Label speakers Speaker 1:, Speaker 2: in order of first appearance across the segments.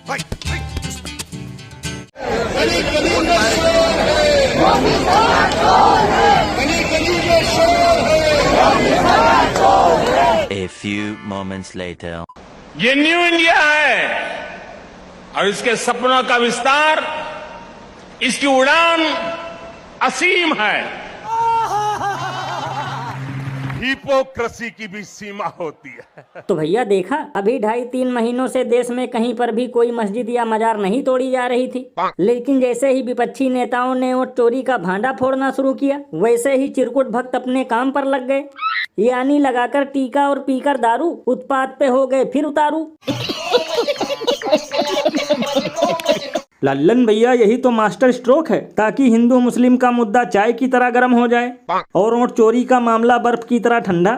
Speaker 1: A few moments later.
Speaker 2: ये new India है और इसके सपनों का विस्तार, इसकी उड़ान असीम है। हिपोक्रेसी की भी सीमा होती है।
Speaker 3: तो भैया देखा, अभी 2.5-3 महीनों से देश में कहीं पर भी कोई मस्जिद या मजार नहीं तोड़ी जा रही थी, लेकिन जैसे ही विपक्षी नेताओं ने वो चोरी का भांडा फोड़ना शुरू किया, वैसे ही चिरकुट भक्त अपने काम पर लग गए, यानी लगाकर टीका और पीकर दारू, उत्पात पे हो गए फिर उतारू। लल्लन भैया, यही तो मास्टर स्ट्रोक है, ताकि हिंदू मुस्लिम का मुद्दा चाय की तरह गर्म हो जाए और वोट चोरी का मामला बर्फ की तरह ठंडा।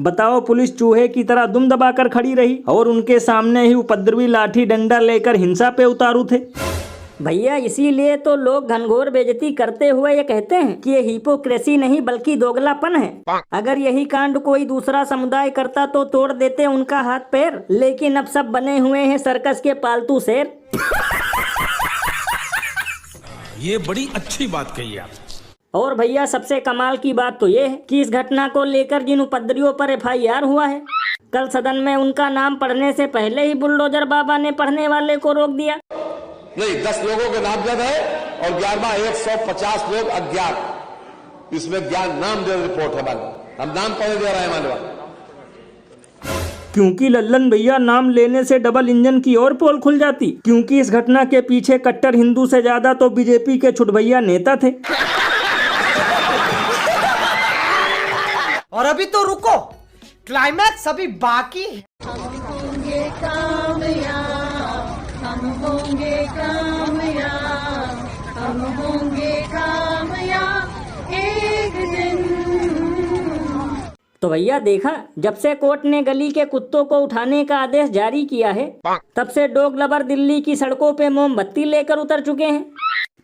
Speaker 3: बताओ, पुलिस चूहे की तरह दुम दबाकर खड़ी रही और उनके सामने ही उपद्रवी लाठी डंडा लेकर हिंसा पे उतारू थे। भैया, इसीलिए तो लोग घनघोर बेइज्जती करते हुए ये कहते हैं कि ये हिपोक्रेसी नहीं बल्कि दोगलापन है। अगर यही कांड कोई दूसरा समुदाय करता तो तोड़ देते उनका हाथ पैर, लेकिन अब सब बने हुए हैं सर्कस के पालतू शेर।
Speaker 4: ये बड़ी अच्छी बात कही आप।
Speaker 3: और भैया, सबसे कमाल की बात तो ये है कि इस घटना को लेकर जिन उपद्रवियों पर FIR हुआ है, कल सदन में उनका नाम पढ़ने से पहले ही बुलडोजर बाबा ने पढ़ने वाले को रोक दिया।
Speaker 5: नहीं, 10 लोगों के नामजद है और 11वां 150 लोग अज्ञात। इसमें ज्ञान नाम दे रिपोर्ट है, हम नाम पढ़े दे रहे हैं मानवा।
Speaker 3: क्योंकि लल्लन भैया, नाम लेने से डबल इंजन की और पोल खुल जाती, क्योंकि इस घटना के पीछे कट्टर हिंदू से ज्यादा तो बीजेपी के छुटभैया नेता थे।
Speaker 6: और अभी तो रुको, क्लाइमैक्स अभी बाकी है।
Speaker 7: हम होंगे कामयाब, हम होंगे कामयाब, हम होंगे कामयाब एक दिन।
Speaker 3: तो भैया देखा, जब से कोर्ट ने गली के कुत्तों को उठाने का आदेश जारी किया है, तब से डॉग लवर दिल्ली की सड़कों पे मोमबत्ती लेकर उतर चुके हैं।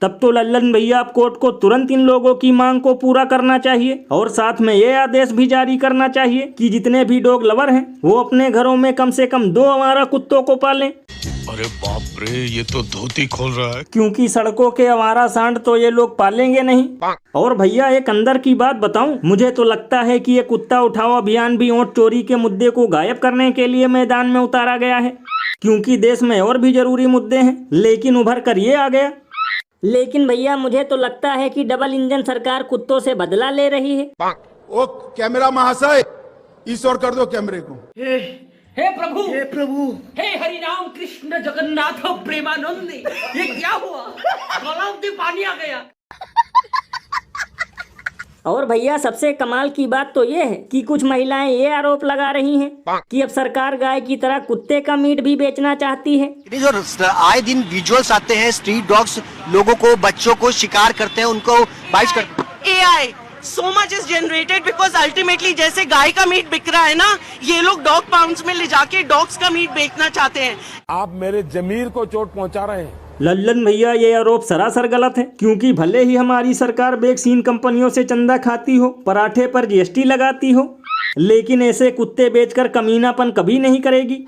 Speaker 3: तब तो लल्लन भैया, आप कोर्ट को तुरंत इन लोगों की मांग को पूरा करना चाहिए और साथ में ये आदेश भी जारी करना चाहिए कि जितने भी डॉग लवर हैं, वो अपने घरों में कम से कम 2 आवारा कुत्तों को पालें।
Speaker 4: अरे बाप रे, ये तो धोती खोल रहा है।
Speaker 3: क्योंकि सड़कों के आवारा सांड तो ये लोग पालेंगे नहीं। और भैया, एक अंदर की बात बताऊं, मुझे तो लगता है कि ये कुत्ता उठाओ अभियान भी वोट चोरी के मुद्दे को गायब करने के लिए मैदान में उतारा गया है, क्योंकि देश में और भी जरूरी मुद्दे हैं, लेकिन उभर कर ये आ गया। लेकिन भैया, मुझे तो लगता है कि डबल इंजन सरकार कुत्तों से बदला ले रही है।
Speaker 8: ओ कैमरा महाशय, इस ओर कर दो कैमरे को।
Speaker 6: हे प्रभु, हे प्रभु, हे हरि राम कृष्ण जगन्नाथ प्रेमानंद, ये क्या हुआ? गला में पानी आ गया।
Speaker 3: और भैया, सबसे कमाल की बात तो ये है कि कुछ महिलाएं ये आरोप लगा रही हैं कि अब सरकार गाय की तरह कुत्ते का मीट भी बेचना चाहती है।
Speaker 9: जो आए दिन विजुअल्स आते हैं, स्ट्रीट डॉग्स लोगों को, बच्चों को शिकार करते हैं, उनको बाइट करते हैं।
Speaker 10: AI so much is generated because ultimately जैसे गाय का मीट बिक रहा है ना, ये लोग डॉग पाउंड्स में ले जाके डॉग्स का मीट बेचना चाहते हैं।
Speaker 8: आप मेरे जमीर को चोट पहुंचा रहे हैं।
Speaker 3: लल्लन भैया, ये आरोप सरासर गलत है, क्योंकि भले ही हमारी सरकार वैक्सीन कंपनियों से चंदा खाती हो, पराठे पर GST लगाती हो, लेकिन ऐसे कुत्ते बेचकर कमीनापन कभी नहीं करेगी।